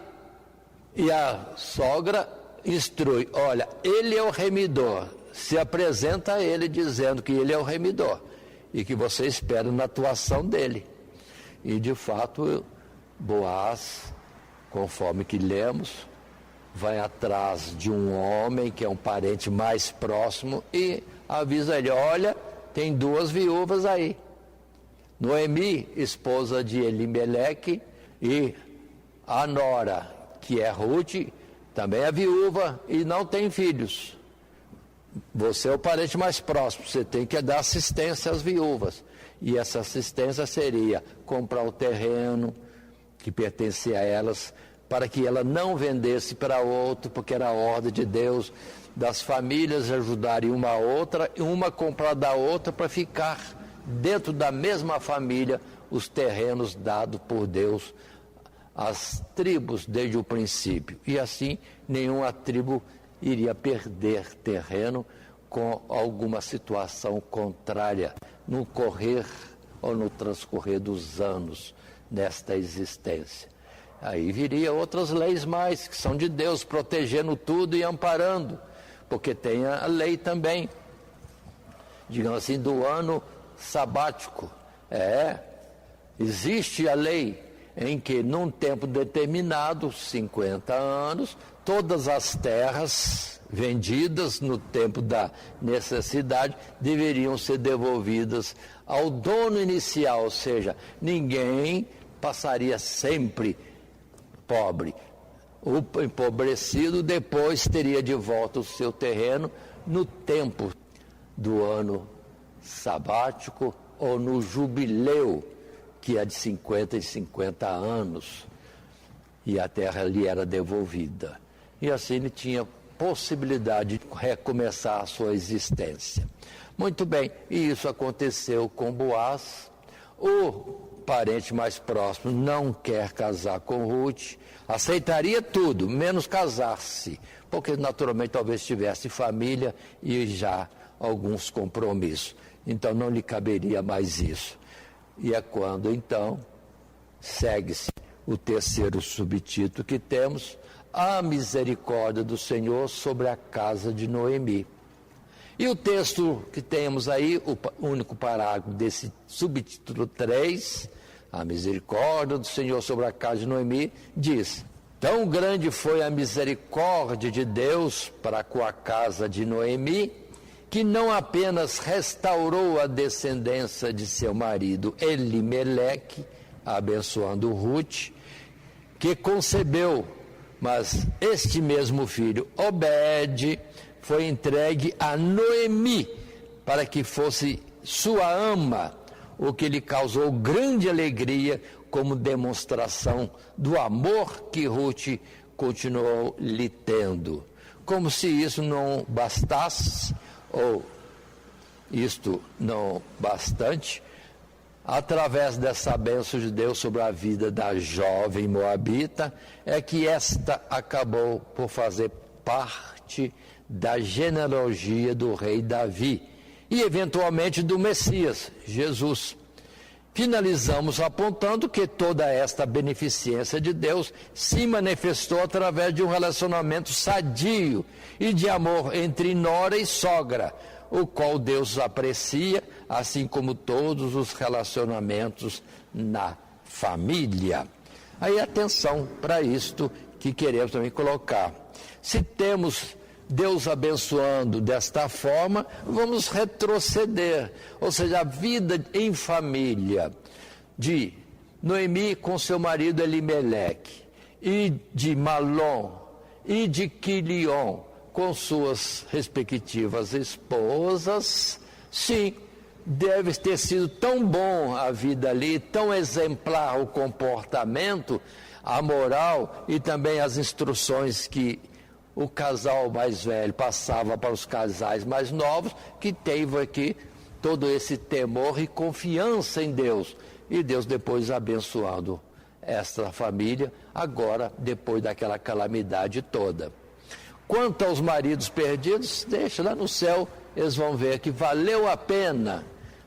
E a sogra instrui: olha, ele é o remidor. Se apresenta a ele dizendo que ele é o remidor e que você espera na atuação dele. E de fato, Boaz, conforme que lemos, vai atrás de um homem que é um parente mais próximo e avisa ele: olha, tem 2 viúvas aí. Noemi, esposa de Elimeleque, e a nora, que é Ruth, também é viúva e não tem filhos. Você é o parente mais próximo, você tem que dar assistência às viúvas. E essa assistência seria comprar o terreno que pertencia a elas, para que ela não vendesse para outro, porque era a ordem de Deus, das famílias ajudarem uma a outra, e uma comprar da outra para ficar dentro da mesma família os terrenos dados por Deus às tribos desde o princípio. E assim nenhuma tribo iria perder terreno com alguma situação contrária no correr ou no transcorrer dos anos nesta existência. Aí viria outras leis mais, que são de Deus, protegendo tudo e amparando, porque tem a lei também, digamos assim, do ano sabático. Existe a lei em que num tempo determinado, 50 anos, todas as terras vendidas no tempo da necessidade deveriam ser devolvidas ao dono inicial, ou seja, ninguém passaria sempre pobre. O empobrecido depois teria de volta o seu terreno no tempo do ano sabático ou no jubileu, que é de 50 em 50 anos, e a terra lhe era devolvida. E assim ele tinha possibilidade de recomeçar a sua existência. Muito bem, e isso aconteceu com Boaz. O parente mais próximo não quer casar com Ruth, aceitaria tudo, menos casar-se, porque naturalmente talvez tivesse família e já alguns compromissos. Então não lhe caberia mais isso. E é quando então segue-se o terceiro subtítulo que temos, a misericórdia do Senhor sobre a casa de Noemi. E o texto que temos aí, o único parágrafo desse subtítulo 3, a misericórdia do Senhor sobre a casa de Noemi, diz: tão grande foi a misericórdia de Deus para com a casa de Noemi, que não apenas restaurou a descendência de seu marido Elimeleque, abençoando Ruth, que concebeu, mas este mesmo filho, Obed, foi entregue a Noemi para que fosse sua ama, o que lhe causou grande alegria como demonstração do amor que Ruth continuou lhe tendo. Como se isso não bastasse, ou isto não bastante, através dessa bênção de Deus sobre a vida da jovem moabita, é que esta acabou por fazer parte da genealogia do rei Davi e eventualmente do Messias, Jesus. Finalizamos apontando que toda esta beneficência de Deus se manifestou através de um relacionamento sadio e de amor entre nora e sogra, o qual Deus aprecia, assim como todos os relacionamentos na família. Aí atenção para isto que queremos também colocar. Se temos Deus abençoando desta forma, vamos retroceder, ou seja, a vida em família de Noemi com seu marido Elimeleque, e de Malom e de Quilion com suas respectivas esposas, sim, deve ter sido tão bom a vida ali, tão exemplar o comportamento, a moral e também as instruções que o casal mais velho passava para os casais mais novos, que teve aqui todo esse temor e confiança em Deus. E Deus depois abençoando esta família, agora depois daquela calamidade toda. Quanto aos maridos perdidos, deixa lá no céu, eles vão ver que valeu a pena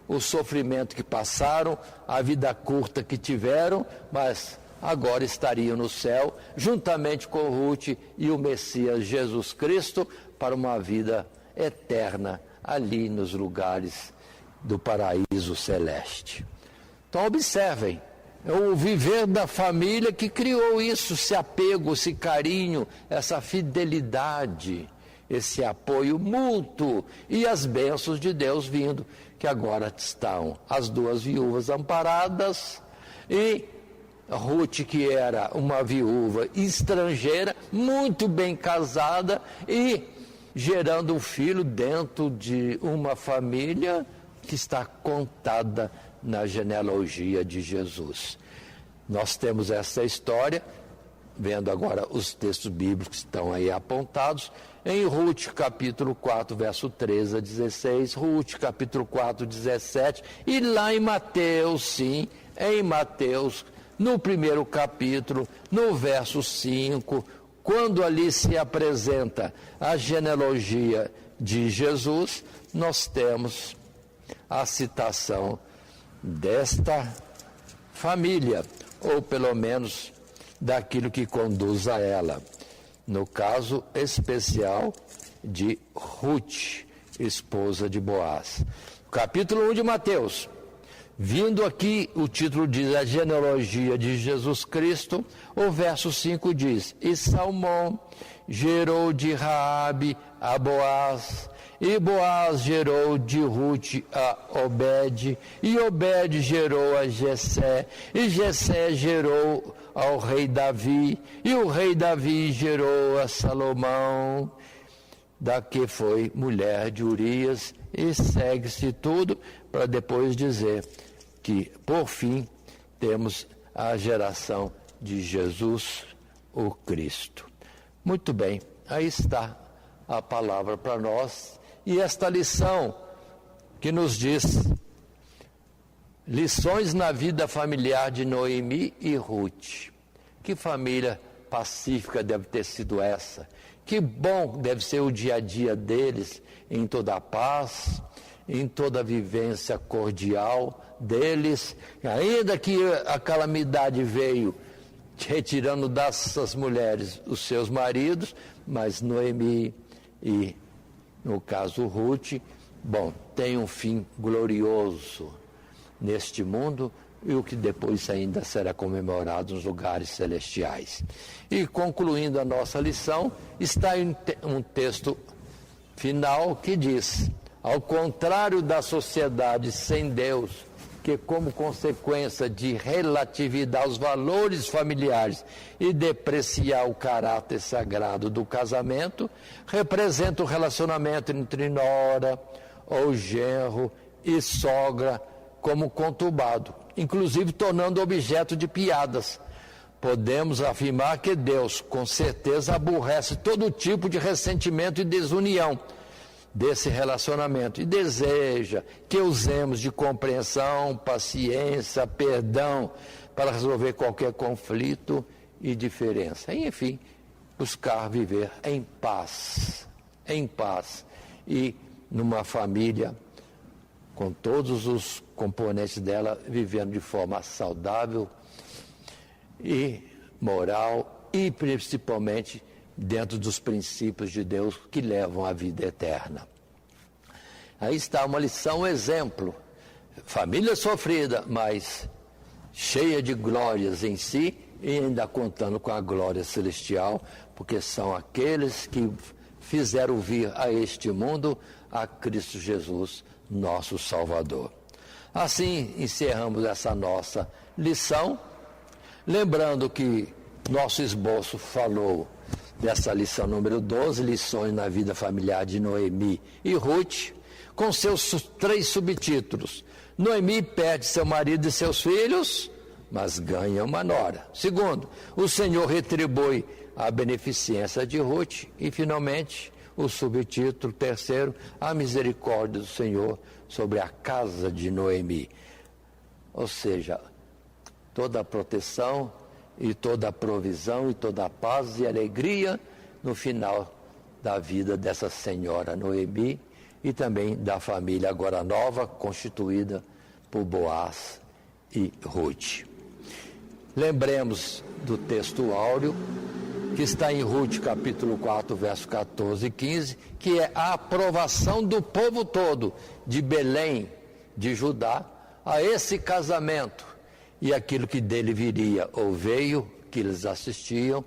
o sofrimento que passaram, a vida curta que tiveram, mas agora estariam no céu, juntamente com Ruth e o Messias Jesus Cristo, para uma vida eterna ali nos lugares do paraíso celeste. Então observem, é o viver da família que criou isso, esse apego, esse carinho, essa fidelidade, esse apoio mútuo e as bênçãos de Deus vindo, que agora estão as duas viúvas amparadas e Ruth, que era uma viúva estrangeira, muito bem casada e gerando um filho dentro de uma família que está contada na genealogia de Jesus. Nós temos essa história, vendo agora os textos bíblicos que estão aí apontados, em Ruth capítulo 4, verso 13 a 16, Ruth capítulo 4, 17, e lá em Mateus, sim, em Mateus, no primeiro capítulo, no verso 5, quando ali se apresenta a genealogia de Jesus, nós temos a citação desta família, ou pelo menos daquilo que conduz a ela. No caso especial de Ruth, esposa de Boaz. Capítulo 1 de Mateus. Vindo aqui, o título diz a genealogia de Jesus Cristo, o verso 5 diz: e Salmão gerou de Raabe a Boaz, e Boaz gerou de Ruth a Obed, e Obed gerou a Jessé, e Jessé gerou ao rei Davi, e o rei Davi gerou a Salomão, da que foi mulher de Urias, e segue-se tudo para depois dizer que, por fim, temos a geração de Jesus, o Cristo. Muito bem, aí está a palavra para nós, e esta lição que nos diz lições na vida familiar de Noemi e Ruth. Que família pacífica deve ter sido essa? Que bom deve ser o dia a dia deles, em toda a paz, em toda a vivência cordial deles, ainda que a calamidade veio retirando dessas mulheres os seus maridos, mas Noemi e, no caso, Ruth, tem um fim glorioso neste mundo, e o que depois ainda será comemorado nos lugares celestiais. E concluindo a nossa lição, está em um texto final que diz: ao contrário da sociedade sem Deus, que como consequência de relatividade aos valores familiares e depreciar o caráter sagrado do casamento, representa o relacionamento entre nora ou genro e sogra como conturbado, inclusive tornando objeto de piadas. Podemos afirmar que Deus, com certeza, aborrece todo tipo de ressentimento e desunião desse relacionamento e deseja que usemos de compreensão, paciência, perdão para resolver qualquer conflito e diferença. E, enfim, buscar viver em paz e numa família com todos os componentes dela, vivendo de forma saudável e moral e principalmente dentro dos princípios de Deus que levam à vida eterna. Aí está uma lição, um exemplo. Família sofrida, mas cheia de glórias em si e ainda contando com a glória celestial, porque são aqueles que fizeram vir a este mundo a Cristo Jesus, nosso Salvador. Assim encerramos essa nossa lição, lembrando que nosso esboço falou dessa lição número 12, lições na vida familiar de Noemi e Ruth, com seus 3 subtítulos. Noemi perde seu marido e seus filhos, mas ganha uma nora. Segundo, o Senhor retribui a beneficência de Ruth. E, finalmente, o subtítulo 3, a misericórdia do Senhor sobre a casa de Noemi. Ou seja, toda a proteção e toda a provisão e toda a paz e alegria no final da vida dessa senhora Noemi e também da família agora nova, constituída por Boaz e Ruth. Lembremos do texto áureo, que está em Ruth capítulo 4, verso 14 e 15, que é a aprovação do povo todo de Belém, de Judá, a esse casamento e aquilo que dele viria ou veio, que eles assistiam,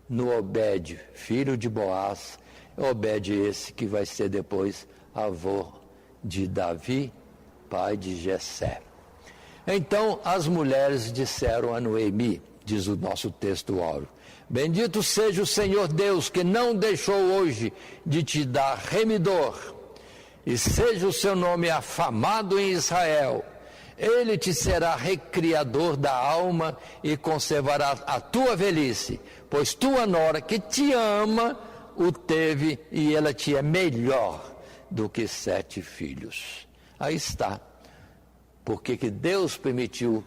no Obed, filho de Boaz, Obed esse que vai ser depois avô de Davi, pai de Jessé. Então as mulheres disseram a Noemi, diz o nosso texto áureo: bendito seja o Senhor Deus, que não deixou hoje de te dar remidor, e seja o seu nome afamado em Israel. Ele te será recriador da alma e conservará a tua velhice, pois tua nora que te ama o teve e ela te é melhor do que 7 filhos. Aí está. Porque que Deus permitiu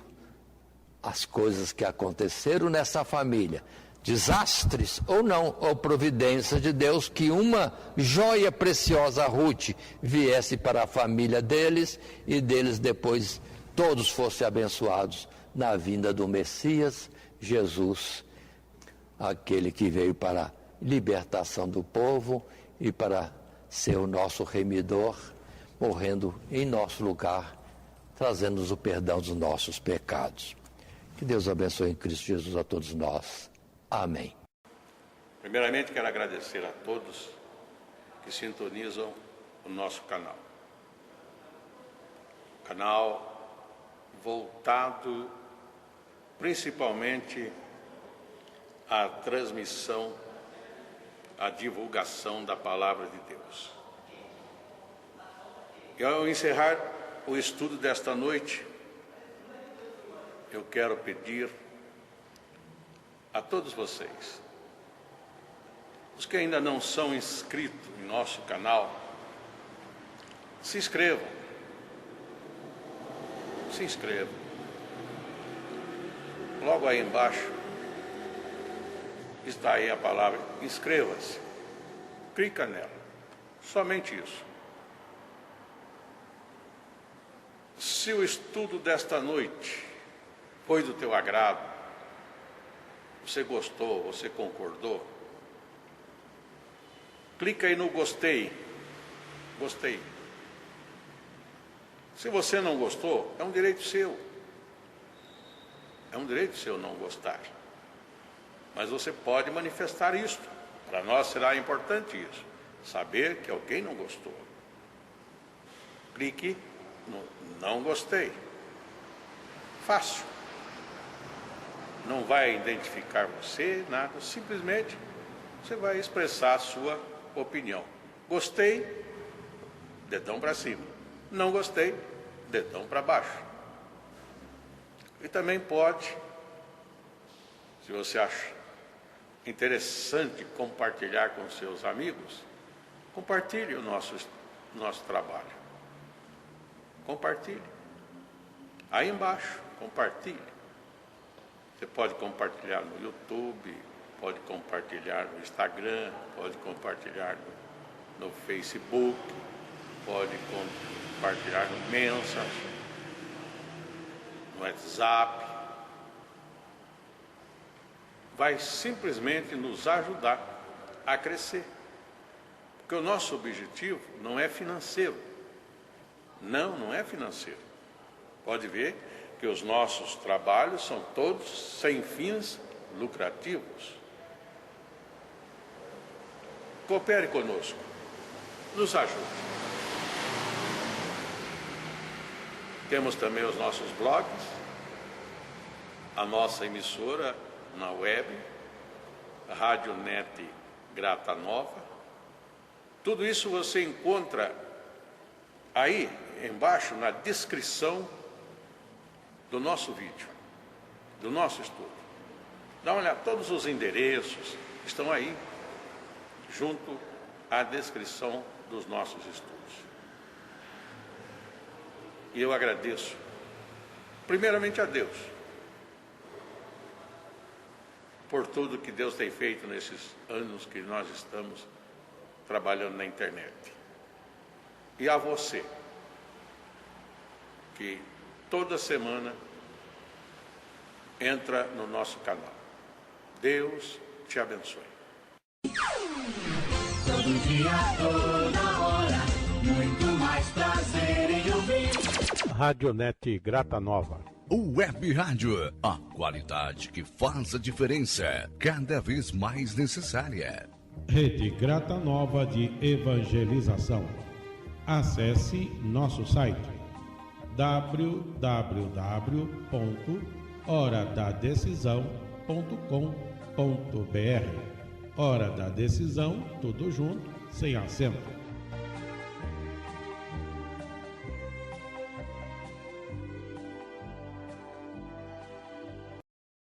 as coisas que aconteceram nessa família, desastres ou não, ou providência de Deus, que uma joia preciosa, Ruth, viesse para a família deles e deles depois todos fossem abençoados na vinda do Messias, Jesus, aquele que veio para a libertação do povo e para ser o nosso remidor, morrendo em nosso lugar, trazendo-nos o perdão dos nossos pecados. Que Deus abençoe em Cristo Jesus a todos nós. Amém. Primeiramente, quero agradecer a todos que sintonizam o nosso canal. Canal voltado principalmente à transmissão, a divulgação da palavra de Deus. E ao encerrar o estudo desta noite, eu quero pedir a todos vocês, os que ainda não são inscritos em nosso canal, se inscrevam. Se inscrevam. Logo aí embaixo está aí a palavra inscreva-se. Clica nela. Somente isso. Se o estudo desta noite foi do teu agrado, você gostou, você concordou, clica aí no gostei. Gostei. Se você não gostou, é um direito seu. É um direito seu não gostar. Mas você pode manifestar isso. Para nós será importante isso. Saber que alguém não gostou. Clique no não gostei. Fácil. Não vai identificar você, nada. Simplesmente você vai expressar a sua opinião. Gostei, dedão para cima. Não gostei, dedão para baixo. E também pode, se você acha interessante compartilhar com seus amigos, compartilhe o nosso trabalho. Compartilhe. Aí embaixo, compartilhe. Você pode compartilhar no YouTube, pode compartilhar no Instagram, pode compartilhar no Facebook, pode compartilhar no Messenger, no WhatsApp. Vai simplesmente nos ajudar a crescer. Porque o nosso objetivo não é financeiro. Não é financeiro. Pode ver que os nossos trabalhos são todos sem fins lucrativos. Coopere conosco. Nos ajude. Temos também os nossos blogs, a nossa emissora na web, a Rádio Net Grata Nova. Tudo isso você encontra aí embaixo na descrição do nosso vídeo, do nosso estudo. Dá uma olhada, todos os endereços estão aí, junto à descrição dos nossos estudos. E eu agradeço, primeiramente a Deus, por tudo que Deus tem feito nesses anos que nós estamos trabalhando na internet. E a você, que toda semana entra no nosso canal. Deus te abençoe. Todo dia, toda hora, muito mais prazer em ouvir. Radionet Grata Nova. Web Rádio, a qualidade que faz a diferença, cada vez mais necessária. Rede Grata Nova de Evangelização. Acesse nosso site www.horadadecisão.com.br. Hora da Decisão, tudo junto, sem acento.